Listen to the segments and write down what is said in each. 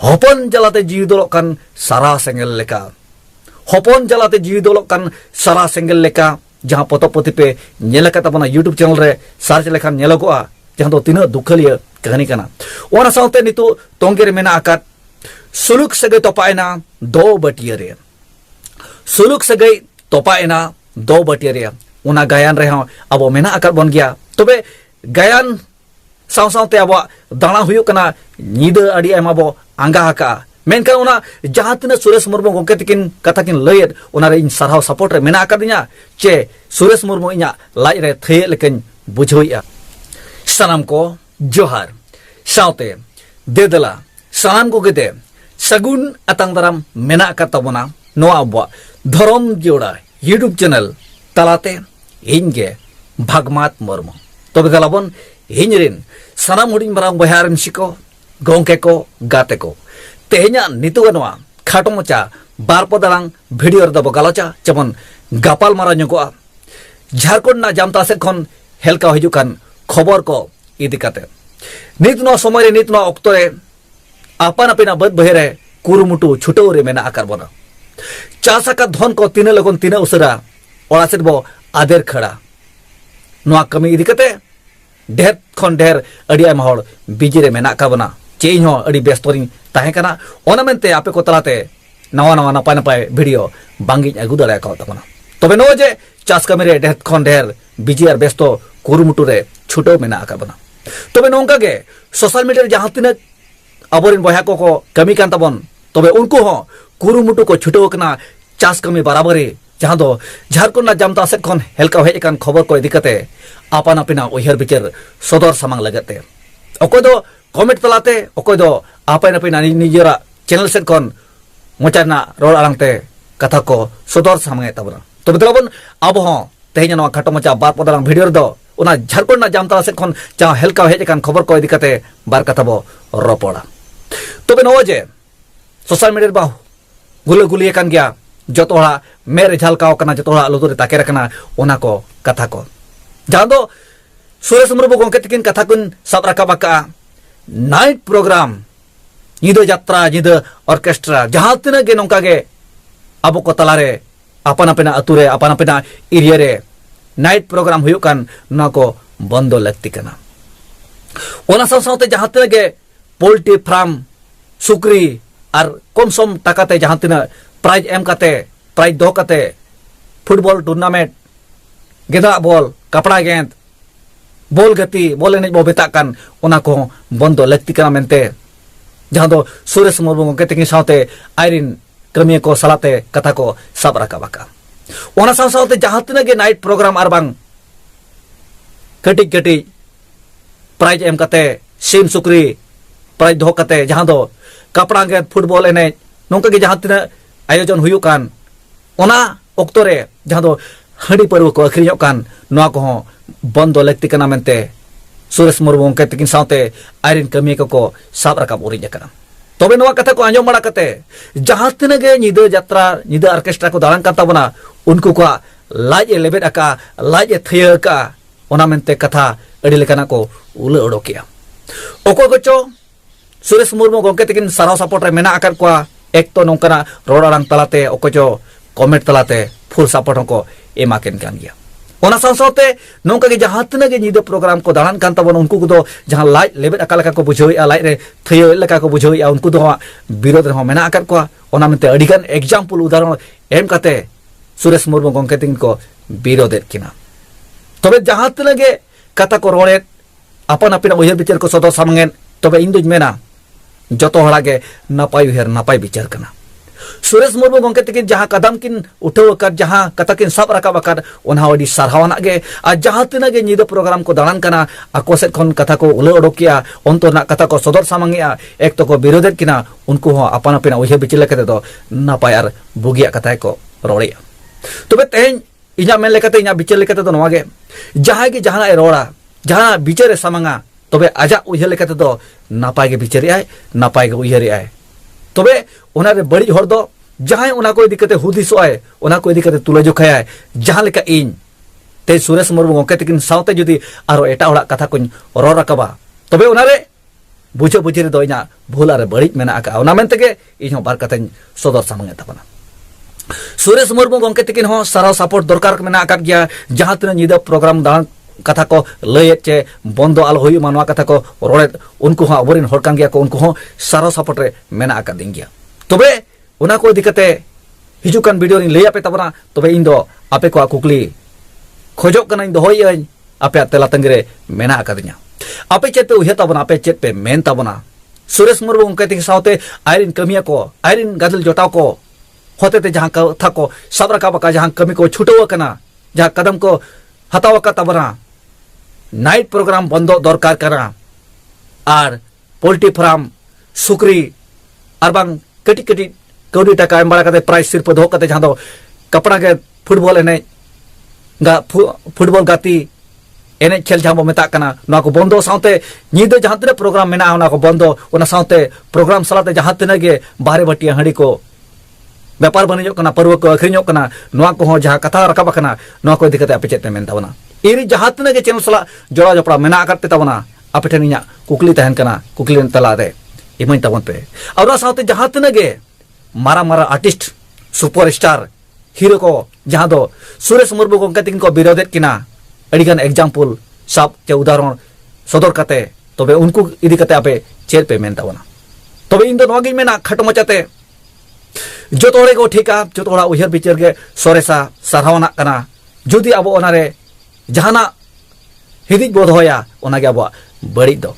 hopon jalate jiwi dolokan sara sengel leka, hopon jalate jiwi dolokan sara sengel leka jहाँ पोतो-पोती पे nyelaka tabona YouTube channel re search lekhan nyelogoa jहाँ do tina dukhalia kahani kana ona saute nitu tongge re mena akat suluk sagai topaina do batiare suluk sagai topaina do batiare una gayan re abo mena akat bon gya tobe gayan saw-sawte abo dana huyuk kana nyida adi ema bo angga haka menkan una jहाँ tina Suresh Murmu gongke tikin katakin layet una re in sarhaw support re mena akadinya che Suresh Murmu inya lai re the lekin bujhoia sanam ko johar saute dedela sanam ko gede sagun atang daram mena akatabona no abwa dharom joda YouTube channel talate inge Bhagmat Murmu tobe galabon hinrin sanam huding barang baharin siko gongke ko gate ko tehnya nitu ganwa khato mocha bar podalang video da bogalocha jemon gapal mara nyogoa Jharkhand na jamta se khon helka hijukan khobor ko idikate nitno somay re nitno oktore apan apina bad bahere kurumutu chutore mena akar bona chasa ka dhon ko tine logon tine usara oraset bo ader khada noa kami idikate der khon der adi am hor bijire mena ka bona change ho adi bestoring tahe kana ona mente ape ko talate nawa nawa napai napai video bangi agu dara ka tabona tobe no je chas kamere der khon der bijir besto kurumutu re chuto mena akar bona tobe nongka ge social media jahan tine aborin boya ko kami kan tabon tobe unku ho kurumutu ko chuto kana chas kami barabari jahan do Jharkhand na jamta se khon helka hej kan khobor ko idikate apan apina oihar bicher sodor samang lagate okoy do comment talate okoy do apan apina nijera channel se khon mochana rol alangte katha ko sodor samang tabona tobe telabon abo ho tehnya no khato mocha bar podalang video do una Jharkhand na jamta se khon ja helka hej kan khobor ko idikate bar katha bo ropoda tobe no je social media ba guli kan gya joto hora mere jhalkao kana joto hora luturi takera kana ona ko katha ko jando Suresh Murmu gongke tikin katha kun sab rakabaka night program nyida jatra nyida orchestra jahan tina ge nongka ge abo ko talare apan apena ature apan apena area re night program huyuk kan na ko bondo lakti kana ona saw-sawte jahan tina ge poultry farm sukri ar komsom takate jahan tina prize em kate prize do kate football tournament geda ball kapra gend bol gati bol enej bo betakan ona ko bondo lakti kana mente jahan do Suresh Murmu gongke tikin saute airin kami ko salate kata ko sab rakabaka ona saw-sawte jahan tina ge night program arbang kati prize em kate sim sukri prize do kate jahan do kapra gend football enej nongka ge jahan tina ayojon huyuk kan ona oktore jahan do hadi paru ko akhrinyok kan noa ko bondo lakti kana mente Suresh Murmu gongke tikin saute airin kami ko sab rakab urinya kana tobe noa katha ko anjom mara kate jahan tina ge nyida jatra nyida orchestra ko dalang kan tabona unku ko laj e lebet aka laj e thaya ka ona mente katha adi lekana ko ule odokia oko gocho Suresh Murmu gongke tikin sarau support re mena akar ko ek to nongkana rorarang talate okojo comment talate full support ko emaken kan gya ona saw-sawte nongka ge jahan tina ge nyida program ko dalan kan tabon unku ko do jahan light lebet akal ka ko bujhoi a light re theu leka ko bujhoi a unku do birod re mena akar ko ona mente adigan example udaharon em kate Suresh Murmu gongke tin ko birodet kina tobe jahan tina ge kata ko rolet apan apina uher bicher ko sodor samangen tobe induj mena joto horage napai uher napai bicar kana Suresh Murmu gongke tikin jaha kadam kin uthau kar jaha katakin sab rakab akar ona odi sarhawana ge a jaha tina ge nyida program ko dalan kana ako set khon katha ko ule odokia ontor na katha ko sodor samangia ek to ko birodet kina unku ho apan apina uher bichil lekate do napai ar bugia katha ko roria tobe tehn inya men lekate inya bichil lekate do noa ge jaha ge jahana e rora jahana bichare samanga tobe aja uher lekate do napai ge bichari ai napai ge uihari ai tobe ona re bari hor do jahay ona ko idikate hudiso ai ona ko idikate tulajokha ai jahan leka in te Suresh Murmu gongke tikin saute jodi aro eta hora katha kun ror rakaba tobe ona re बुझे बुझे दो इना भूल आरे बड़ी मेना आका ओना main तेगे इन बार कथाኝ सदर सामने ताबना सुरेश मुर्मू गंके तकिन हो सारा सपोर्ट दरकार मेना आका गया जहां तिना निदा प्रोग्राम दान कथा को लय चे बंदो आल होय मानवा कथा को रोड़े उनको हो अबरिन हर कान गया को उनको हो सारा सपोर्ट रे मेना आका दिन गया तबे उना को दिकते हिजुकान वीडियो इन लय आपे ताबना तबे इन दो आपे को कुकली खोजो कना इन दो होय आपे तेला तंगरे मेना आका दिया आपे चेत पे उहे ताबना आपे चेत पे मेन ताबना सुरेश मुर्मू गंके तकिन सावते आयरिन कमिया को आयरिन गादल जोटाव को होते ते जहां कथा को सब रकाब का जहां कमी को छुटो कना जहां कदम को हताव का ताबना नाइट प्रोग्राम बंदो दरकार करा और पोल्ट्री फार्म सुक्री अरबांग कटी कटी कौड़ी टाका एम बड़ा प्राइस सिर्फ दो कते जहां दो कपड़ा के फुटबॉल एने फुटबॉल गाती एने खेल जहां बो मेता कना ना को बंदो साउते निदो जहां तने प्रोग्राम मेना ना को बंदो ओना साउते प्रोग्राम सलाते जहां तने गे बाहरे बटिया हड़ी को व्यापार बनिजो कना पर्व को अखरिñो कना नोआ को हो जहां कथा रकाब कना नोआ को दिकते आपे चेत मेन ताबना इरी जहां तने गे चैनल सला जोड़ा जपड़ा मेना करते ताबना आपे ठेन इना कुकली तहन कना कुकली तला दे इमन ताबन पे और ना साउते जहां तने गे मारा मारा आर्टिस्ट सुपरस्टार हीरो को जहां दो सुरेश मुर्मू गंके तकिन को विरोधेत किना अड़ीगान एग्जाम्पल सब चे उदाहरण सदर करते तबे उनको इदी करते आपे चेल पे मेन ताबना तबे इन दो नोगी मेना खटो मचाते जो तोड़े को ठीका जो तोड़ा उहर बिचार के सोरेसा सरहावना कना जुदी अब ओनारे जहाना हिदिज बोध होया ओनागे अब बड़ी दो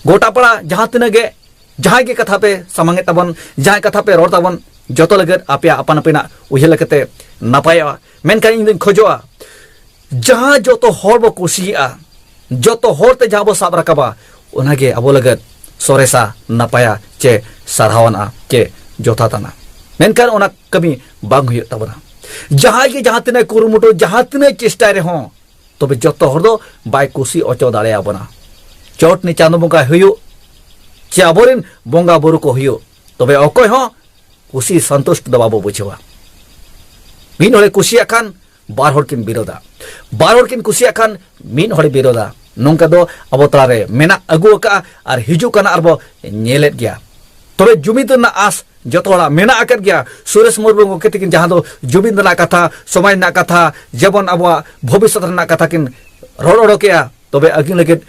गोटा पड़ा जहां तिना गे जहां के कथा पे सामंगे ताबन जहां कथा पे रोड ताबन जतो लगत आपे अपन अपना उहर लकते नपाया मेनका इन खोजोआ जहां जो तो हर बो कुसिया जो तो हर ते जहां बो साब रकाबा ओनागे अब लगत सोरेसा नपाया चे सरहावना के जोथा तना मेनकान ओना कमी बांग हुई ताबना जहां के जहां तने कुरुमुटो जहां तने चेष्टा रे हो तबे जतो हर दो बाय कुसी अचो दाड़े आबना चोट नि चांदो बंगा हुयो चे आबोरिन बंगा बुरु को हुयो तबे अकय हो कुसी संतुष्ट दो बाबू बुझवा मिन हरे कुसिया खान बार हर किन विरोधा बार हर किन कुसिया खान मिन हरे विरोधा नोंका दो अब तारे मेना अगु का और हिजु कना अरबो नेलेत गया तबे जुमिद ना आस जतोड़ा मेना आकर गया सुरेश मुर्मू गंके तकिन जहां दो जुबिन ना कथा समय ना कथा जेबन अबवा भविष्य ना कथा किन रोड़ केया तबे अगिन लगत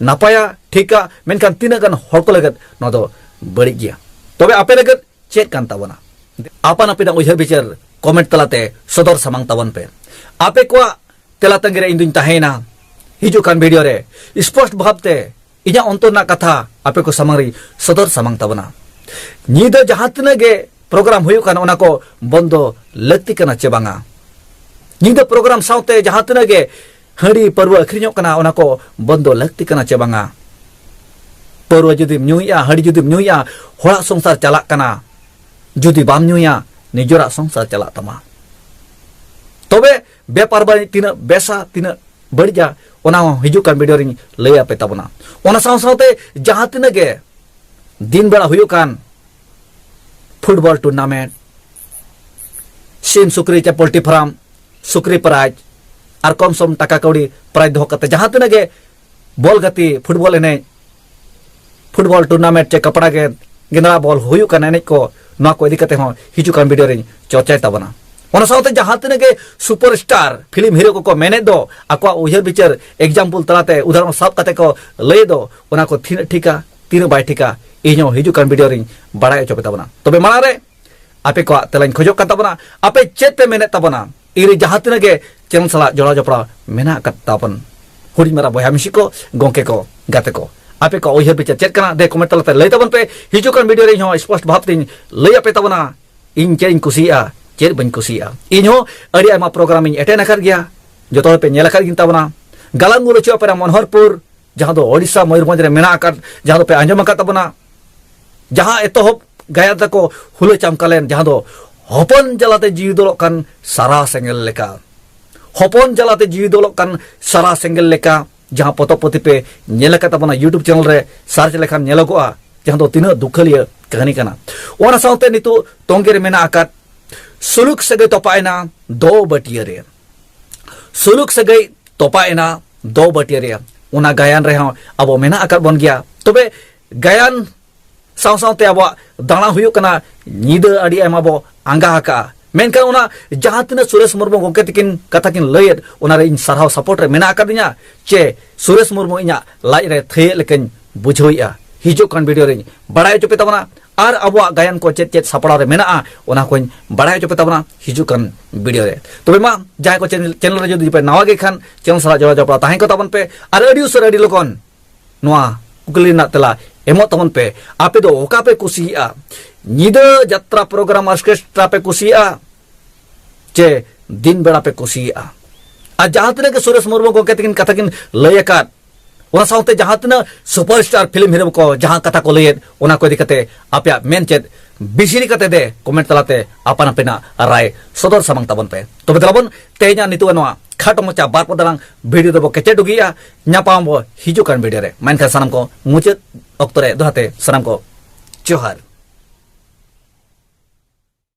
नापाया ठीका मेनकान तीना गान हर को लगत न दो बड़ी गया तबे आपे लगत चेक कान ताबना आपन अपना उहर बिचार कमेंट तलाते सदर सामांग ताबन पे आपे को तेला तंगरे इन दिन ताहेना हिजुकान वीडियो रे स्पष्ट भावते इजा अंतर ना कथा आपे को सामंगरी सदर सामांग ताबना निदा जहां तने गे प्रोग्राम हुयो कान ओना को बंदो लक्ति कना चे बांगा निदा प्रोग्राम साउते जहां तने गे हड़ी पर्व अखरिñो कना ओना को बंदो लक्ति कना चे बांगा पर्व जुदी न्यूया हड़ी जुदी न्यूया होड़ा संसार चला कना जुदी बाम न्यूया निजोरा संसार चला तमा तबे व्यापार बानी तीना बेसा तीना बढ़िया ओना हिजुकान वीडियो रे लय आपे ताबना ओना साउते जहां तने गे दिन बेड़ा हुयो कान फुटबॉल टूर्नामेंट सीम सुक्री चे पोल्ट्री फार्म सुक्री प्राइज और कम सम टाका कौड़ी प्राइज दो करते जहां तने गे बॉल गति फुटबॉल एने फुटबॉल टूर्नामेंट चे कपड़ा के गेंदा बॉल हुयो कान एने को ना को इदी करते हो हिजुकान वीडियो रे चर्चा ताबना ओना साउते जहां तने गे सुपरस्टार फिल्म हीरो को मेने दो आको उहर बिचार एग्जाम्पल तलाते उदाहरण सब करते को लय दो ओना को ठीका तीन बाय ठीका इनो हिजुकान वीडियो रे बड़ाय चोपे ताबना तबे माना रे आपे को तेलाइन खोजो का ताबना आपे चेत पे मेने ताबना इरी जहां तने गे चैनल सला जोड़ा जपड़ा मेना का ताबन हुडी मारा बया मिसी को गंके को गाते को आपे को उहर बिचार चेत कना दे कमेंट तलाते लय ताबन पे हिजुकान वीडियो रे हो स्पष्ट भावते लय आपे ताबना इन चेन कुसिया चेत बन कुसिया इनो अड़ी आमा प्रोग्राम इन एटेन कर गया जतो पे नेला कर गिन ताबना गालांगुलो चोपेरा मनोहरपुर जहां दो ओडिशा मयूरभंज रे मेना आकार जहां दो पे आंजम का ताबना जहां एतोहब गाया तको हुलो चमकालेन जहां दो हपन जलाते जीव दो कान सारा सेंगल लेका हपन जलाते जीव दो कान सारा सेंगल लेका जहां पतोपति पे नेला का ताबना यूट्यूब चैनल रे सर्च लेखान नेलगोआ जहां दो तीन दुखलिया कहानी कना ओना साउते नितु तोंगे रे मेना आकार सुलुक सगै तोपायना दो बटिया रे सुलुक सगै तोपायना दो बटिया रे उना गायन रे अब मेना आकार बन गया तबे गायन सावते अब दाणा हुयुक कना नीदा अड़ी एमा बो आंगा हका मेनका उना जहां तिना सुरेश मुर्मू गोके तकिन कथा किन लयत उना रे इन सरहाव सपोर्ट रे मेना आकादिया चे सुरेश मुर्मू इना लाइ रे थे लेकिन बुझोइया हिजो कन वीडियो रे बड़ाय चोपे तबना आर अबवा गायन को चेत चेत सपड़ा रे मेना उना को बड़ाय चोपे तबना हिजो कन वीडियो रे तबे मा जाय को चैनल रे जदि पे नवा गे खान चैनल सरा जोड़ा जोड़ा ताहे को तबन पे आर अडी उसर अडी लोकन नोआ कुकली ना तला एमो तबन पे आपे दो ओका पे कुसिया नीदा यात्रा प्रोग्राम ऑर्केस्ट्रा पे कुसिया चे दिन बेड़ा पे कुसिया आ जहां तने के सुरेश मुर्मू को कहते कथा किन लयकात उना साउते जहां तने सुपरस्टार फिल्म हीरो को जहां कथा को लयत उना को दिकते आपया मेन चेत बिसिनी कते दे कमेंट तलाते आपन अपना राय सदर समंग तबन पे तो बेतलाबन तेजा नितु नवा खाटो मचा बार पदरंग वीडियो दबो केचे दुगिया न्यापाम बो हिजु कान वीडियो रे मानका सनम को मुचे अक्तरे दोहाते सनम को जोहार।